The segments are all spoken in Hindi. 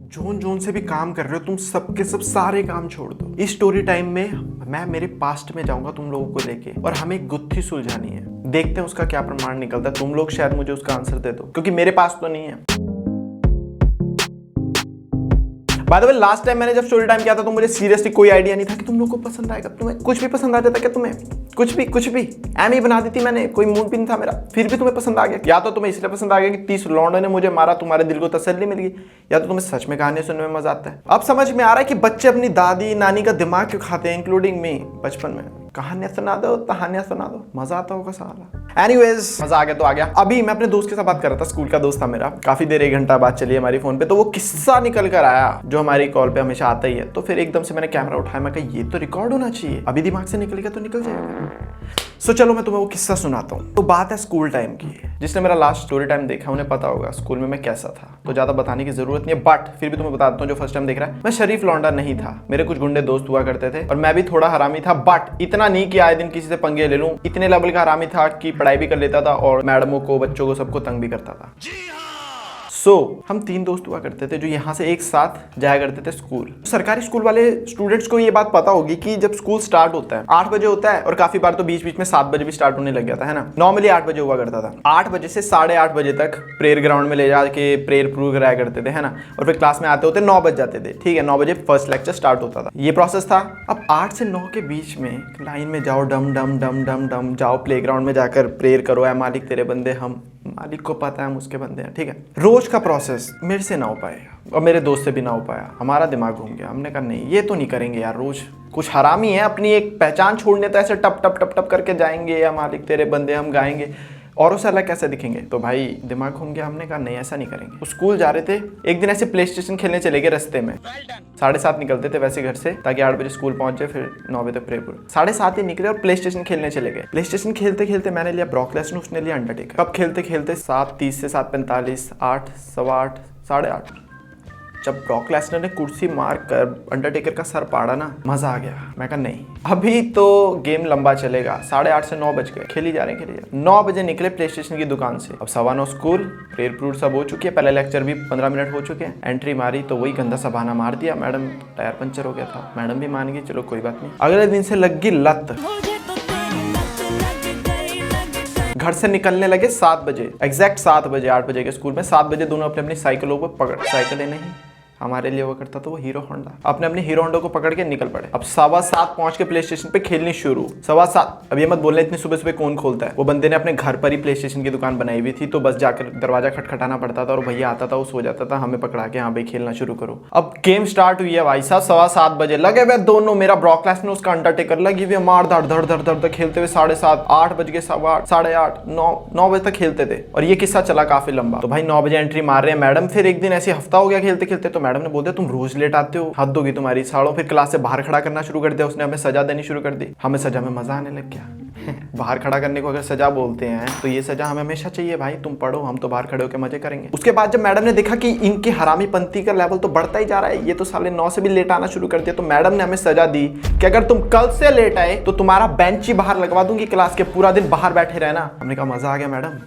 जोन जोन से भी काम कर रहे हो तुम, सबके सब सारे काम छोड़ दो। इस स्टोरी टाइम में मैं मेरे पास्ट में जाऊंगा तुम लोगों को लेके, और हमें एक गुत्थी सुलझानी है। देखते हैं उसका क्या प्रमाण निकलता है। तुम लोग शायद मुझे उसका आंसर दे दो, क्योंकि मेरे पास तो नहीं है। By the way, last time मैंने जब स्टोरी टाइम किया था तो मुझे सीरियसली कोई आइडिया नहीं था कि तुम लोग को पसंद आएगा। तुम्हें कुछ भी पसंद आ जाता क्या? तुम्हें कुछ भी एम ही बना दी थी मैंने, कोई मूड भी नहीं था मेरा, फिर भी तुम्हें पसंद आ गया। या तो तुम्हें इसलिए पसंद आ गया कि 30 लौंडों ने मुझे मारा, तुम्हारे दिल को तसल्ली मिल गई, या तो तुम्हें सच में कहानी सुनने में मजा आता है। अब समझ में आ रहा है कि बच्चे अपनी दादी नानी का दिमाग क्यों खाते हैं, इंक्लूडिंग मी। बचपन में कहानियां सुना दो, कहानियां सुना दो, मजा आता होगा साला। एनीवेज, मजा आ गया तो आ गया। अभी मैं अपने दोस्त के साथ बात कर रहा था, स्कूल का दोस्त था मेरा। काफी देर, 1 घंटा बात चली हमारी फोन पे, तो वो किस्सा निकल कर आया जो हमारी कॉल पे हमेशा आता ही है। तो फिर एकदम से मैंने कैमरा उठाया, मैं कहा ये तो रिकॉर्ड होना चाहिए, अभी दिमाग से निकल गया तो निकल जाएगा। सो चलो मैं तुम्हें वो किस्सा सुनाता हूँ। तो बात है स्कूल टाइम की। जिसने मेरा लास्ट स्टोरी टाइम देखा उन्हें पता होगा स्कूल में मैं कैसा था, तो ज्यादा बताने की जरूरत नहीं है, बट फिर भी तुम्हें बता देता हूँ जो फर्स्ट टाइम देख रहा है। मैं शरीफ लौंडा नहीं था, मेरे कुछ गुंडे दोस्त हुआ करते थे और मैं भी थोड़ा हरामी था, बट इतना नहीं कि आए दिन किसी से पंगे ले लूं। इतने लेवल का हरामी था कि पढ़ाई भी कर लेता था और मैडमों को, बच्चों को, सबको तंग भी करता था। हम 3 दोस्त हुआ करते थे जो यहाँ से एक साथ जाया करते थे स्कूल। सरकारी स्कूल वाले स्टूडेंट्स को ये बात पता होगी कि जब स्कूल स्टार्ट होता है 8 बजे होता है, और काफी बार तो बीच बीच में 7 बजे भी स्टार्ट होने लग गया था, है ना। नॉर्मली 8 बजे हुआ करता था। 8 बजे से 8:30 बजे तक प्रेयर ग्राउंड में ले जाके प्रेयर प्रूव कराया करते थे, है ना। और फिर क्लास में आते होते 9 बज जाते थे, ठीक है। 9 बजे फर्स्ट लेक्चर स्टार्ट होता था, ये प्रोसेस था। अब 8 से 9 के बीच में लाइन में जाओ, डम डम डम डम डम जाओ, प्ले ग्राउंड में जाकर प्रेयर करो, ऐ मालिक तेरे बंदे हम, मालिक को पता है हम उसके बंदे हैं, ठीक है। रोज का प्रोसेस मेरे से ना हो पाएगा और मेरे दोस्त से भी ना हो पाया। हमारा दिमाग घूम गया, हमने कहा नहीं ये तो नहीं करेंगे यार, रोज कुछ हरामी है, अपनी एक पहचान छोड़ने तो ऐसे टप टप टप टप करके जाएंगे, या मालिक तेरे बंदे हम गाएंगे, औरों से अलग कैसे दिखेंगे। तो भाई दिमाग घूम गया, हमने कहा नहीं ऐसा नहीं करेंगे। स्कूल जा रहे थे, एक दिन ऐसे प्ले स्टेशन खेलने चले गए रास्ते में। 7:30 निकलते थे वैसे घर से, ताकि 8 बजे स्कूल पहुंचे, फिर 9 बजे तक प्रेयर। 7:30 ही निकले और प्ले स्टेशन खेलने चले गए। प्ले स्टेशन खेलते खेलते मैंने लिया ब्रॉक लेसनर, उसने लिया अंडरटेकर। कब खेलते खेलते 7:30 से 7:45, 8, 8:15, 8:30, जब ब्रॉक लेसनर ने कुर्सी मार कर अंडरटेकर का सर पाड़ा ना, मजा आ गया। मैं कहा नहीं अभी तो गेम लंबा चलेगा। 8:30 से 9 बज गए, खेली जा रहे हैं। 9 बजे निकले प्ले स्टेशन की दुकान से। अब 9:15 स्कूल, प्रेयर प्रूड सब हो चुकी है, पहले लेक्चर भी 15 मिनट हो चुके हैं। एंट्री मारी तो वही गंदा सा बहाना मार दिया, मैडम टायर पंचर हो गया था। मैडम भी मान गई, चलो कोई बात नहीं। अगले दिन से लग गई लत। घर से निकलने लगे 7 बजे, एग्जैक्ट 7 बजे, 8 बजे के स्कूल में। 7 बजे दोनों अपनी अपनी साइकिलों को पकड़, साइकिलें नहीं हमारे लिए वो करता था वो हीरो होंडा, अपने अपनी हीरो होंडा को पकड़ के निकल पड़े। अब 7:15 पहुंच के प्ले स्टेशन पे खेलनी शुरू। 7:15, अब ये मत बोलना इतनी सुबह सुबह कौन खोलता है। वो बंदे ने अपने घर पर ही प्ले स्टेशन की दुकान बनाई हुई थी, तो बस जाकर दरवाजा खटखटाना पड़ता था और भैया आता था, वो सो जाता था, हमें पकड़ा के हाँ भाई खेलना शुरू करो। अब गेम स्टार्ट हुई है भाई साहब, 7:15 बजे लगे हुए दोनों, मेरा ब्रॉक लेसनर उसका अंडरटेकर, लगी हुई मार धड़ धड़ धड़ धड़ धड़ खेलते हुए 7:30, 8 बज गए, 8:15, 8:30, 9 बजे तक खेलते थे। और ये किस्सा चला काफी लंबा। तो भाई 9 बजे एंट्री मार रहे हैं मैडम। फिर एक दिन ऐसे हफ्ता हो गया खेलते खेलते, तो मैडम ने बोल दिया तुम रोज लेट आते हो, हद होगी तुम्हारी। सालों फिर क्लास से बाहर खड़ा करना शुरू कर दिया उसने, हमें सजा देनी शुरू कर दी। हमें सजा में मजा आने लग गया। बाहर खड़ा करने को अगर सजा बोलते हैं तो ये सजा हमें हमेशा चाहिए भाई, तुम पढ़ो, हम तो बाहर खड़े होकर मजे करेंगे। उसके बाद जब मैडम ने देखा कि इनकी हरामीपंती का लेवल तो बढ़ता ही जा रहा है, ये तो साले 9 से भी लेट आना शुरू कर दिया, तो मैडम ने हमें सजा दी कि अगर तुम कल से लेट आए तो तुम्हारा बेंच ही बाहर लगवा दूंगी क्लास के, पूरा दिन बाहर बैठे रहना। हमने कहा मजा आ गया मैडम।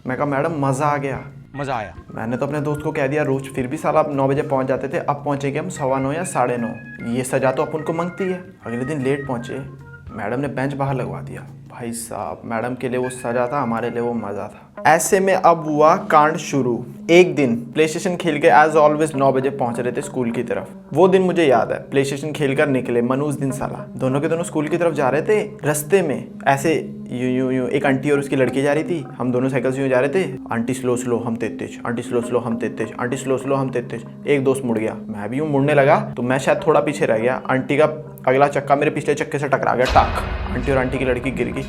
मैं कहा मैडम मजा आ गया, मजा आया। मैंने तो अपने दोस्त को कह दिया रोज, फिर भी साला 9 बजे पहुंच जाते थे। अब पहुंचेंगे हम 9:15 या 9:30, ये सजा तो अपन को मांगती है। अगले दिन लेट पहुंचे, मैडम ने बेंच बाहर लगवा दिया। भाई साहब मैडम के लिए वो सजा था, हमारे लिए वो मजा था। ऐसे में अब हुआ कांड शुरू। एक दिन प्ले स्टेशन खेल के एज ऑलवेज 9 बजे पहुंच रहे थे स्कूल की तरफ। वो दिन मुझे याद है, प्ले स्टेशन खेल कर निकले, मनु उस दिन साला दोनों के दोनों स्कूल की तरफ जा रहे थे। रास्ते में ऐसे यूं एक आंटी और उसकी लड़की जा रही थी, हम दोनों साइकिल से यूं जा रहे थे। आंटी स्लो स्लो हम तेज, आंटी स्लो स्लो हम तेज, आंटी स्लो स्लो हम तेज। एक दोस्त मुड़ गया, मैं भी यूं मुड़ने लगा तो मैं शायद थोड़ा पीछे रह गया। आंटी का अगला चक्का मेरे पिछले चक्के से टकरा गया, टाक। आंटी और आंटी की लड़की गिर गई।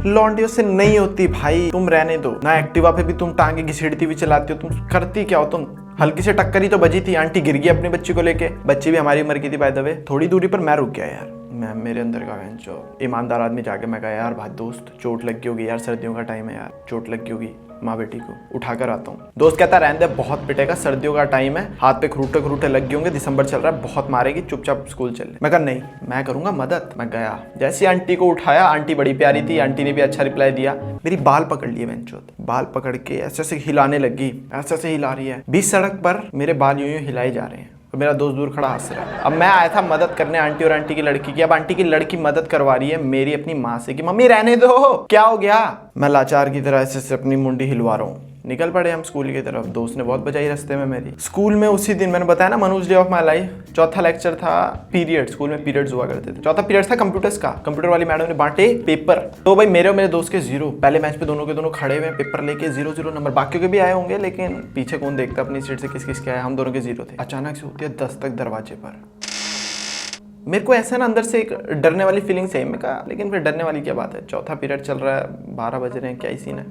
लौंडियों से नहीं होती भाई, तुम रहने दो ना। एक्टिवा पे भी तुम टांगे घिसड़ती हुई चलाती हो, तुम करती क्या हो तुम। हल्की से टक्कर ही तो बजी थी, आंटी गिर गई अपनी बच्ची को लेके। बच्ची भी हमारी उम्र की थी बाय द वे। थोड़ी दूरी पर मैं रुक गया यार, मैं मेरे अंदर का जो ईमानदार आदमी जाके मैं कहा यार भाई दोस्त चोट लग गई होगी यार, सर्दियों का टाइम है यार, चोट लग गई होगी, माँ बेटी को उठा कर आता हूँ। दोस्त कहता रहने दे, बहुत पिटेगा, सर्दियों का टाइम है, हाथ पे खरूटे खरूटे लग गए होंगे, दिसंबर चल रहा है, बहुत मारेगी, चुपचाप स्कूल चल। मैं कहा नहीं मैं करूंगा मदद। मैं गया, जैसे आंटी को उठाया, आंटी बड़ी प्यारी थी, आंटी ने भी अच्छा रिप्लाई दिया। मेरी बाल पकड़ लिए बेंचोत, बाल पकड़ के ऐसे हिलाने लगी, ऐसे हिला रही है। बीच सड़क पर मेरे बाल यूं यूं हिलाए जा रहे हैं। और मेरा दोस्त दूर खड़ा हंस रहा है। अब मैं आया था मदद करने आंटी और आंटी की लड़की की। अब आंटी की लड़की मदद करवा रही है मेरी अपनी माँ से कि मम्मी रहने दो, क्या हो गया। मैं लाचार की तरह ऐसे अपनी मुंडी हिलवा रहा हूँ। निकल पड़े हम स्कूल की तरफ। दोस्त ने बहुत बजाई रास्ते में मेरी। स्कूल में उसी दिन मैंने बताया ना, Manoj day of my life, चौथा लेक्चर था पीरियड। स्कूल में पीरियड्स हुआ करते थे। चौथा पीरियड था कंप्यूटर्स का। कंप्यूटर वाली मैडम ने बांटे पेपर। तो भाई मेरे और मेरे दोस्त के 0। पहले मैच पे दोनों के दोनों खड़े हुए पेपर लेके 0-0 नंबर। बाकियों के भी आए होंगे लेकिन पीछे कौन देखता अपनी सीट से किस किस के आए। हम दोनों के 0 थे। अचानक से होती है 10 तक दरवाजे पर। मेरे को ऐसा ना अंदर से एक डरने वाली फीलिंग से मैं कहा, लेकिन फिर डरने वाली क्या बात है, चौथा पीरियड चल रहा है, 12 बज रहे हैं, क्या ही सीन है।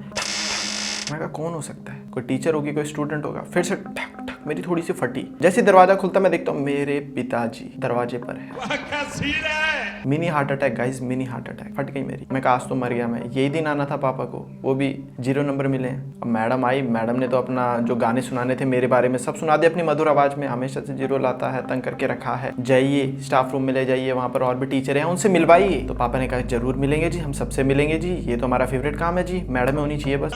मैं कहा कौन हो सकता है, कोई टीचर होगी, कोई स्टूडेंट होगा। फिर से ठक ठक मेरी थोड़ी सी फटी। जैसे दरवाजा खुलता मैं देखता हूँ मेरे पिताजी दरवाजे पर है। Mini heart attack guys, mini heart attack. फट गई मेरी। मैं कहा आज तो मर गया मैं। यही दिन आना था पापा को, वो भी 0 नंबर मिले। अब मैडम आई। मैडम ने तो अपना जो गाने सुनाने थे मेरे बारे में सब सुना दिया अपनी मधुर आवाज में। हमेशा से 0 लाता है, तंग करके रखा है, जाइए स्टाफ रूम में ले जाइए, वहाँ पर और भी टीचर हैं उनसे मिलवाइए। तो पापा ने कहा जरूर मिलेंगे जी, हम सबसे मिलेंगे जी, ये तो हमारा फेवरेट काम है जी, मैडम होनी चाहिए बस।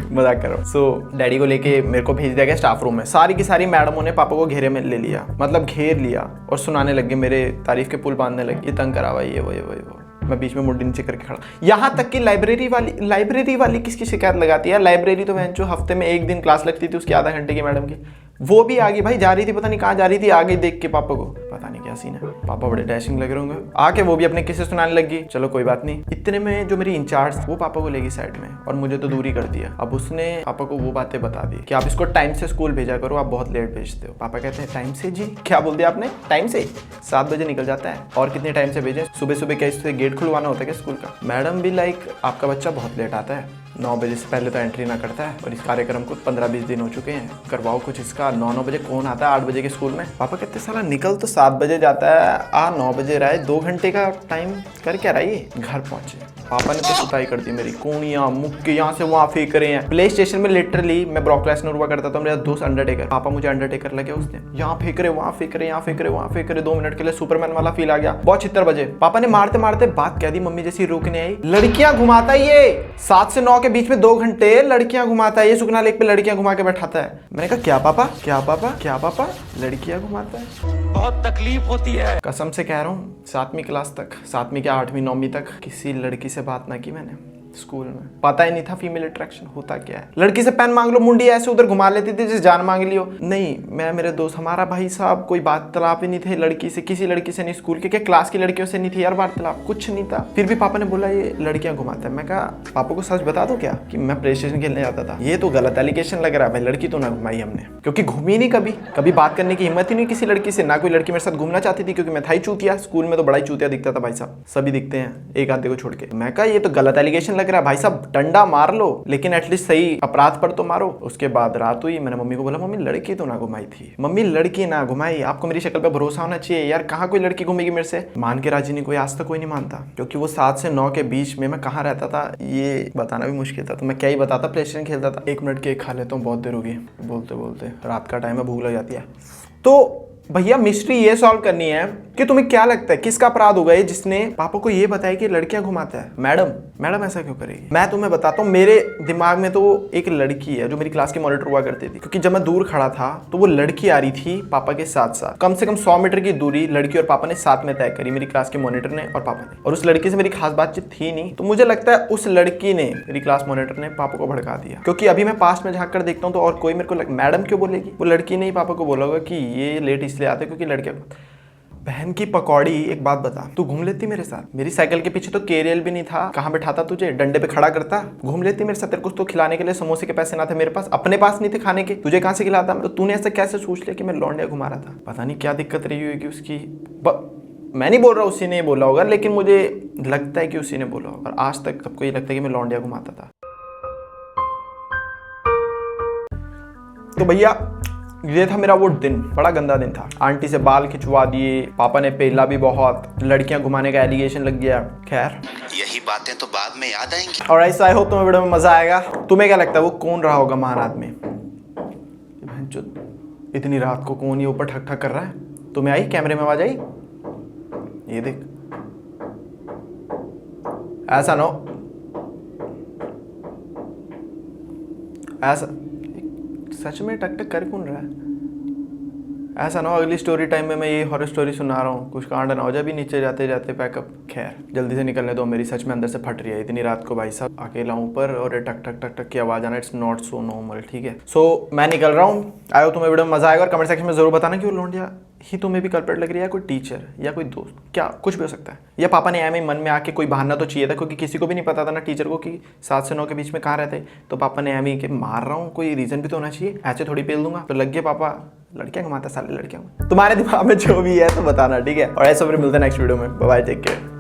मजाक कर रहा हूँ। सो डैडी को लेके मेरे को भेज दिया गया स्टाफ रूम में। सारी की सारी मैडमों ने पापा को घेरे में ले लिया, मतलब घेर लिया, और सुनाने लगे, मेरे तारीफ के पुल बांधने लगे, ये तंग करा हुआ, ये वो। मैं बीच में मुंडी नीचे करके खड़ा। यहाँ तक कि लाइब्रेरी वाली किसकी शिकायत लगाती है। लाइब्रेरी तो मैं जो हफ्ते में 1 दिन क्लास लगती थी उसकी आधा घंटे की मैडम की, वो भी आगे भाई जा रही थी, पता नहीं कहाँ जा रही थी, आगे देख के पापा को, पता नहीं क्या सीन है। पापा बड़े डैशिंग लग रहे होंगे। आके वो भी अपने किस्से सुनाने लगी। चलो कोई बात नहीं। इतने में जो मेरी इंचार्ज वो पापा को लेगी साइड में और मुझे तो दूरी कर दिया। अब उसने पापा को वो बातें बता दी कि आप इसको टाइम से स्कूल भेजा करो, आप बहुत लेट भेजते हो। पापा कहते हैं टाइम से जी, क्या बोल दिया आपने, टाइम से? 7 बजे निकल जाता है। और कितने टाइम से भेजें? सुबह सुबह क्या इससे गेट खुलवाना होता है क्या स्कूल का? मैडम भी लाइक आपका बच्चा बहुत लेट आता है, 9 बजे से पहले तो एंट्री ना करता है, और इस कार्यक्रम को 15-20 दिन हो चुके हैं, करवाओ कुछ इसका। 9 बजे कौन आता है 8 बजे के स्कूल में? पापा कहते साला निकल तो 7 बजे जाता है, आ 9 बजे रहा है, 2 घंटे का टाइम कर क्या रहा है ये। घर पहुंचे, पापा ने तो सुताई कर दी मेरी। कोनिया मुक्के यहाँ से वहाँ फेंक रहे हैं। प्ले स्टेशन में लिटरली मैं ब्रॉक लेसनर हुआ करता था, मेरा दोस्त अंडरटेकर, पापा मुझे अंडरटेकर लगे उस दिन। यहाँ फेंक रहे, वहाँ फेंक रहे, यहाँ फेंक रहे, वहाँ फेंक रहे। 2 मिनट के लिए सुपरमैन वाला फील आ गया। बहुत 76 बजे पापा ने मारते मारते बात कह दी मम्मी जैसी रोकने आई। लड़कियां घुमाता ये 7 से 9 के बीच में 2 घंटे लड़कियां घुमाता है ये, सुखना लेक पे लड़कियां घुमा के बैठाता है। मैंने कहा क्या पापा, क्या पापा, क्या पापा, लड़कियां घुमाता है? बहुत तकलीफ होती है, कसम से कह रहा हूँ। 7वीं क्लास तक, 7वीं क्या 8वीं 9वीं तक किसी लड़की से बात ना की मैंने स्कूल में। पता ही नहीं था फीमेल अट्रैक्शन होता क्या है। लड़की से पेन मांग लो, मुंडी ऐसे उधर घुमा लेती थी जैसे जान मांग लियो। नहीं, मैं मेरे दोस्त, हमारा भाई साहब कोई वार्तालाप ही नहीं थे लड़की से, किसी लड़की से नहीं, स्कूल के क्या क्लास की लड़कियों से नहीं थी यार वार्तालाप, कुछ नहीं था। फिर भी पापा ने बोला ये लड़कियां घुमाता है। मैं कहा पापा को सच बता दो क्या कि मैं प्ले स्टेशन खेलने जाता था। ये तो गलत एलिगेशन लग रहा है भाई, लड़की तो ना घुमाई हमने, क्योंकि घूमी नहीं कभी बात करने की हिम्मत ही नहीं किसी लड़की से। ना कोई लड़की मेरे साथ घूमना चाहती थी, क्योंकि मैं था ही चूतिया। स्कूल में तो बड़ा ही चूतिया दिखता था भाई साहब, सभी दिखते हैं एक आधे को छोड़ के। मैं कहा ये तो गलत एलिगेशन लग रहा है भाई साहब, डंडा मार लो लेकिन एटलीस्ट सही अपराध पर तो मारो। उसके बाद रात हुई, मैंने मम्मी को बोला मम्मी लड़की तो ना घुमाई थी, मम्मी लड़की ना घुमाई, आपको मेरी शक्ल पे भरोसा होना चाहिए यार, कहाँ कोई लड़की घूमेगी मेरे से। मान के राजी नहीं कोई, आज तक कोई नहीं मानता, क्योंकि वो 7 से 9 के बीच में मैं कहाँ रहता था ये बताना भी मुश्किल था। तो मैं क्या ही बताता, प्ले स्टेशन खेलता था। 1 मिनट केक खा लेता हूँ, बहुत देर होगी बोलते बोलते, रात का टाइम है, भूख लग जाती है। तो भैया मिस्ट्री ये सॉल्व करनी है कि तुम्हें क्या लगता है किसका अपराध होगा ये जिसने पापा को ये बताया कि लड़कियां घुमाता है। मैडम ऐसा क्यों करेगी? मैं तुम्हें बताता हूँ, मेरे दिमाग में तो एक लड़की है जो मेरी क्लास की मॉनिटर हुआ करती थी, क्योंकि जब मैं दूर खड़ा था तो वो लड़की आ रही थी पापा के साथ साथ। कम से कम 100 मीटर की दूरी लड़की और पापा ने साथ में तय करी, मेरी क्लास के मॉनिटर ने और पापा ने। और उस लड़की से मेरी खास बातचीत थी नहीं, तो मुझे लगता है उस लड़की ने, मेरी क्लास मॉनिटर ने, पापा को भड़का दिया। क्योंकि अभी मैं पास्ट में झांक कर देखता हूँ तो और कोई मेरे को मैडम क्यों बोलेगी, वो लड़की ने ही पापा को बोला होगा कि ये लेट इसलिए आते क्योंकि लड़कियां। बहन की पकौड़ी, एक बात बता, तू घूम लेती मेरे साथ? मेरी साइकिल के पीछे तो केरियल भी नहीं था, कहाँ बैठाता तुझे, डंडे पे खड़ा करता, घूम लेती मेरे साथ? तेरे को तो खिलाने के लिए समोसे के पैसे ना थे मेरे पास, अपने पास नहीं थे खाने के, तुझे कहाँ से खिलाता? तो तूने ऐसा कैसे सोच लिया कि मैं लौंडिया घुमा रहा था? पता नहीं क्या दिक्कत रही होगी उसकी। मैं नहीं बोल रहा उसी ने बोला होगा, लेकिन मुझे लगता है कि उसी ने बोला होगा। और आज तक सबको ये लगता है कि मैं लौंडिया घुमाता था। तो भैया ये था मेरा वो दिन, बड़ा गंदा दिन था। आंटी से बाल खिंचवा दिए, पापा ने पेला भी बहुत, लड़कियां घुमाने का एलिगेशन लग गया। खैर यही बातें तो बाद में याद आएंगी। और ऐसा आई होप तुम्हें वीडियो में मजा आएगा। तुम्हें क्या लगता है वो कौन रहा होगा महान आदमी? जो इतनी रात को कौन ये ऊपर ठक ठक कर रहा है? तुम्हें आई कैमरे में आवाज आई? ये देख, ऐसा नो, ऐसा सच में टक टक कर कौन रहा है? ऐसा ना हो अगली स्टोरी टाइम में मैं ये हॉरर स्टोरी सुना रहा हूँ, कुछ कांड ना हो जाए भी नीचे जाते जाते पैकअप। खैर जल्दी से निकलने दो, मेरी सच में अंदर से फट रही है इतनी रात को भाई साहब, अकेला ऊपर और ये टक टक टक टक की आवाज़ आना, इट्स नॉट सो नॉर्मल। ठीक है, सो मैं निकल रहा हूँ। आयो तुम्हें वीडियो में मजा आएगा और कमेंट सेक्शन में जरूर बताना कि वो लौंडिया ही तुम्हें भी कल्प्रेट लग रही है, कोई टीचर या कोई दोस्त, क्या कुछ भी हो सकता है, या पापा ने ऐसे मन में आके कोई बहाना तो चाहिए था, क्योंकि किसी को भी नहीं पता था ना टीचर को कि 7 से 9 के बीच में कहाँ रहते, तो पापा ने ऐसे कि मार रहा हूँ, कोई रीजन भी तो होना चाहिए, ऐसे थोड़ी पेल दूंगा। तो लग गए पापा लड़कियां घुमाता साले लड़कियां। तुम्हारे दिमाग में जो भी है तो बताना, ठीक है। और ऐसा फिर मिलते हैं नेक्स्ट वीडियो में, बाय बाय, टेक केयर।